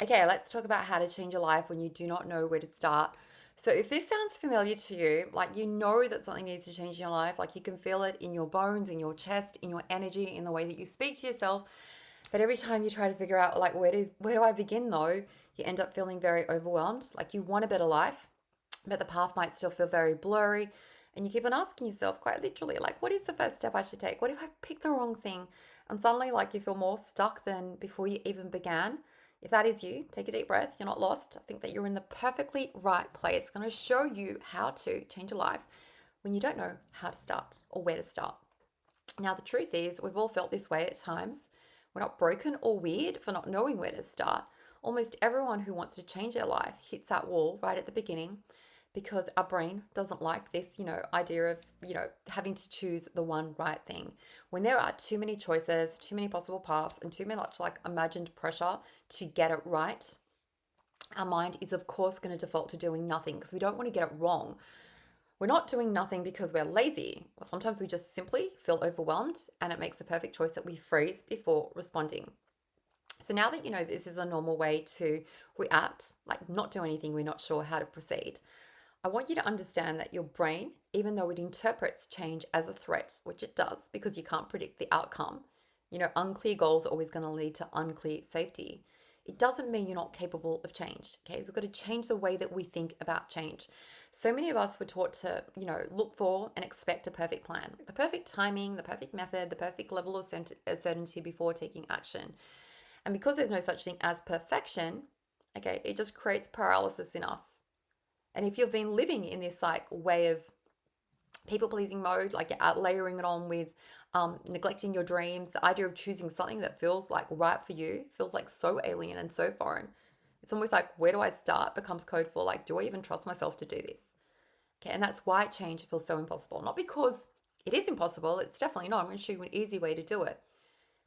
Okay, let's talk about how to change your life when you do not know where to start. So, if this sounds familiar to you, like you know that something needs to change in your life, like you can feel it in your bones, in your chest, in your energy, in the way that you speak to yourself, but every time you try to figure out like where do I begin though, you end up feeling very overwhelmed. Like you want a better life, but the path might still feel very blurry. And you keep on asking yourself, quite literally, like, what is the first step I should take? What if I pick the wrong thing? And suddenly, like, you feel more stuck than before you even began. If that is you, take a deep breath. You're not lost. I think that you're in the perfectly right place. I'm going to show you how to change your life when you don't know how to start or where to start. Now, the truth is, we've all felt this way at times. We're not broken or weird for not knowing where to start. Almost everyone who wants to change their life hits that wall right at the beginning because our brain doesn't like this, idea of, having to choose the one right thing. When there are too many choices, too many possible paths, and too much like imagined pressure to get it right, our mind is of course going to default to doing nothing because we don't want to get it wrong. We're not doing nothing because we're lazy, or sometimes we just simply feel overwhelmed and it makes a perfect choice that we freeze before responding. So now that you know this is a normal way to react, like not do anything, we're not sure how to proceed, I want you to understand that your brain, even though it interprets change as a threat, which it does because you can't predict the outcome, unclear goals are always going to lead to unclear safety. It doesn't mean you're not capable of change. Okay, so we've got to change the way that we think about change. So many of us were taught to, look for and expect a perfect plan, the perfect timing, the perfect method, the perfect level of certainty before taking action. And because there's no such thing as perfection, okay, it just creates paralysis in us. And if you've been living in this like way of people pleasing mode, like layering it on with neglecting your dreams, the idea of choosing something that feels like right for you feels like so alien and so foreign. It's almost like, where do I start? Becomes code for like, do I even trust myself to do this? Okay, and that's why change feels so impossible. Not because it is impossible, it's definitely not. I'm going to show you an easy way to do it,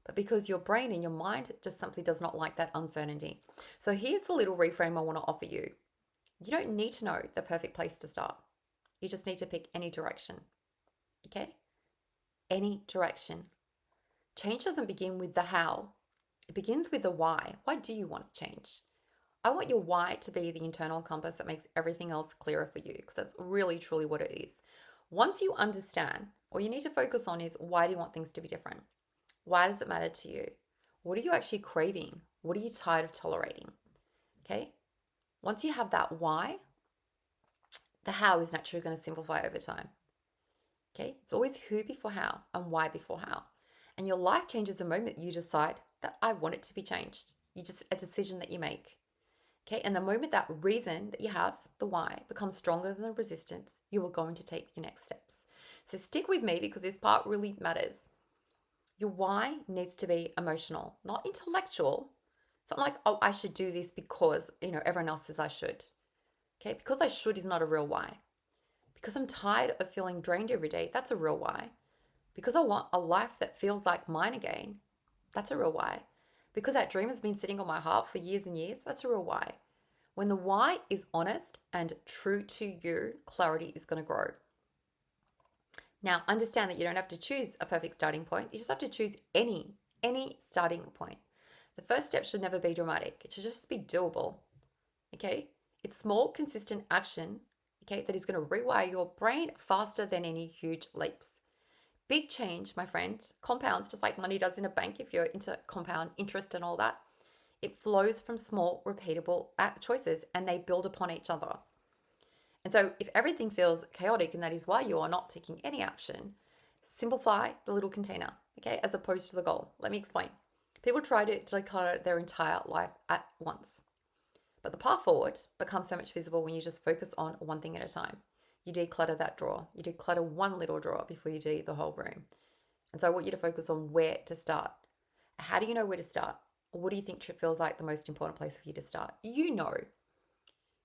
but because your brain and your mind just simply does not like that uncertainty. So here's the little reframe I want to offer you. You don't need to know the perfect place to start. You just need to pick any direction. Okay? Any direction. Change doesn't begin with the how, it begins with the why. Why do you want to change? I want your why to be the internal compass that makes everything else clearer for you because that's really truly what it is. Once you understand, all you need to focus on is why do you want things to be different? Why does it matter to you? What are you actually craving? What are you tired of tolerating? Okay? Once you have that why, the how is naturally going to simplify over time. Okay, it's always who before how and why before how. And your life changes the moment you decide that I want it to be changed. You just a decision that you make. Okay, and the moment that reason that you have, the why, becomes stronger than the resistance, you are going to take your next steps. So stick with me because this part really matters. Your why needs to be emotional, not intellectual. It's not like, oh, I should do this because, everyone else says I should. Okay, because I should is not a real why. Because I'm tired of feeling drained every day, that's a real why. Because I want a life that feels like mine again, that's a real why. Because that dream has been sitting on my heart for years and years, that's a real why. When the why is honest and true to you, clarity is going to grow. Now, understand that you don't have to choose a perfect starting point. You just have to choose any starting point. The first step should never be dramatic. It should just be doable. Okay? It's small, consistent action, okay, that is going to rewire your brain faster than any huge leaps. Big change, my friend, compounds just like money does in a bank if you're into compound interest and all that. It flows from small, repeatable choices and they build upon each other. And so, if everything feels chaotic and that is why you are not taking any action, simplify the little container, okay, as opposed to the goal. Let me explain. People try to declutter their entire life at once. But the path forward becomes so much visible when you just focus on one thing at a time. You declutter that drawer. You declutter one little drawer before you do the whole room. And so I want you to focus on where to start. How do you know where to start? What do you think feels like the most important place for you to start? You know.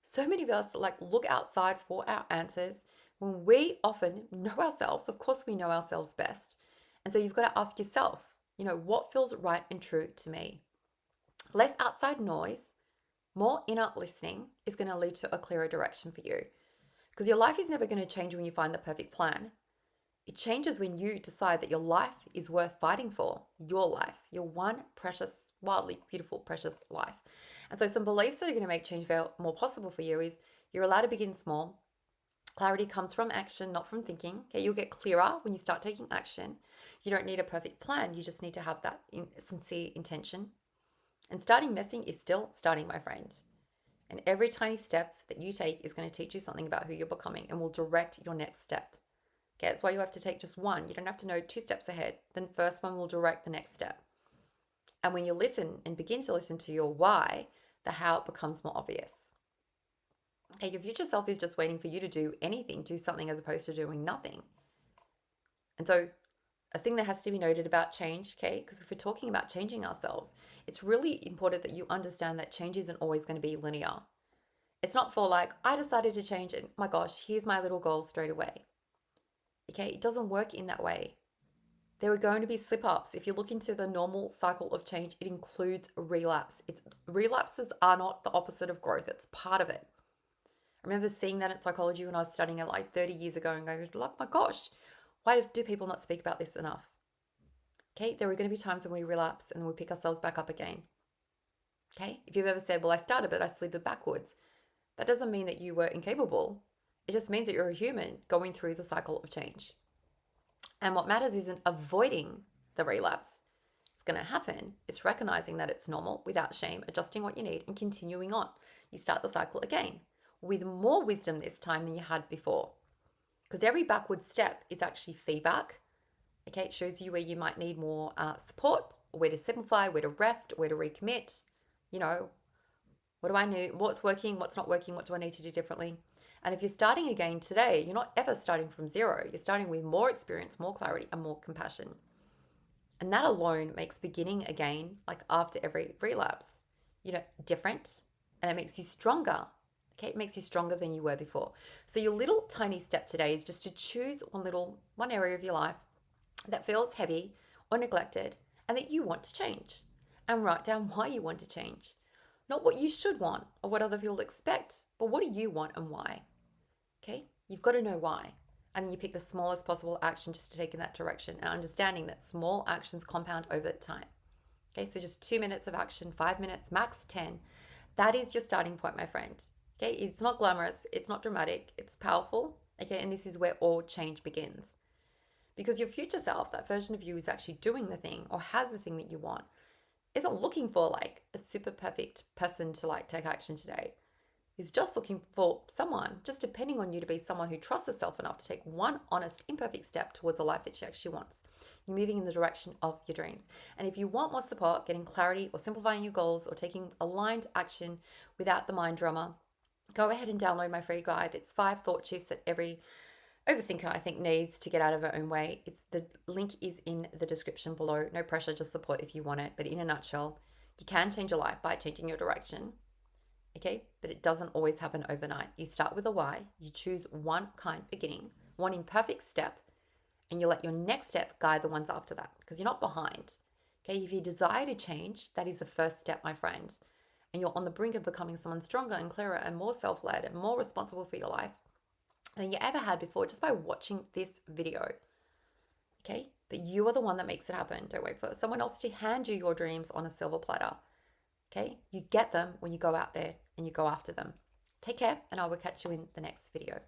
So many of us like look outside for our answers when we often know ourselves. Of course, we know ourselves best. And so you've got to ask yourself, what feels right and true to me? Less outside noise, more inner listening is going to lead to a clearer direction for you. Because your life is never going to change when you find the perfect plan. It changes when you decide that your life is worth fighting for. Your life, your one precious, wildly beautiful, precious life. And so some beliefs that are going to make change feel more possible for you is you're allowed to begin small. Clarity comes from action, not from thinking. Okay, you'll get clearer when you start taking action. You don't need a perfect plan. You just need to have that sincere intention. And starting messing is still starting, my friend. And every tiny step that you take is going to teach you something about who you're becoming and will direct your next step. Okay, that's why you have to take just one. You don't have to know 2 steps ahead. The first one will direct the next step. And when you listen and begin to listen to your why, the how becomes more obvious. Okay, your future self is just waiting for you to do anything, do something as opposed to doing nothing. And so, a thing that has to be noted about change, okay, because if we're talking about changing ourselves, it's really important that you understand that change isn't always going to be linear. It's not for like, I decided to change it. My gosh, here's my little goal straight away. Okay, it doesn't work in that way. There are going to be slip ups. If you look into the normal cycle of change, it includes relapse. Relapses are not the opposite of growth, it's part of it. I remember seeing that in psychology when I was studying it like 30 years ago and going, like, my gosh, why do people not speak about this enough? Okay, there are going to be times when we relapse and we pick ourselves back up again. Okay, if you've ever said, well, I started, but I slid backwards, that doesn't mean that you were incapable. It just means that you're a human going through the cycle of change. And what matters isn't avoiding the relapse. It's going to happen. It's recognizing that it's normal without shame, adjusting what you need, and continuing on. You start the cycle again with more wisdom this time than you had before. Because every backward step is actually feedback. Okay, it shows you where you might need more support, where to simplify, where to rest, where to recommit. You know, what do I need? What's working? What's not working? What do I need to do differently? And if you're starting again today, you're not ever starting from zero. You're starting with more experience, more clarity, and more compassion. And that alone makes beginning again, like after every relapse, different, and it makes you stronger. Okay, it makes you stronger than you were before. So your little tiny step today is just to choose one area of your life that feels heavy or neglected and that you want to change, and write down why you want to change. Not what you should want or what other people expect, but what do you want and why? Okay, you've got to know why. And then you pick the smallest possible action just to take in that direction, and understanding that small actions compound over time. Okay, so just 2 minutes of action, 5 minutes, max 10. That is your starting point, my friend. Okay, it's not glamorous, it's not dramatic, it's powerful. Okay, and this is where all change begins. Because your future self, that version of you, is actually doing the thing or has the thing that you want, isn't looking for like a super perfect person to like take action today. Is just looking for someone, just depending on you to be someone who trusts herself enough to take one honest, imperfect step towards a life that she actually wants. You're moving in the direction of your dreams. And if you want more support, getting clarity or simplifying your goals or taking aligned action without the mind drama, go ahead and download my free guide. It's 5 thought shifts that every overthinker, I think, needs to get out of her own way. The link is in the description below. No pressure, just support if you want it. But in a nutshell, you can change your life by changing your direction. Okay, but it doesn't always happen overnight. You start with a why, you choose one kind beginning, one imperfect step, and you let your next step guide the ones after that, because you're not behind. Okay, if you desire to change, that is the first step, my friend. And you're on the brink of becoming someone stronger and clearer and more self led and more responsible for your life than you ever had before just by watching this video. Okay, but you are the one that makes it happen. Don't wait for someone else to hand you your dreams on a silver platter. Okay, you get them when you go out there and you go after them. Take care, and I will catch you in the next video.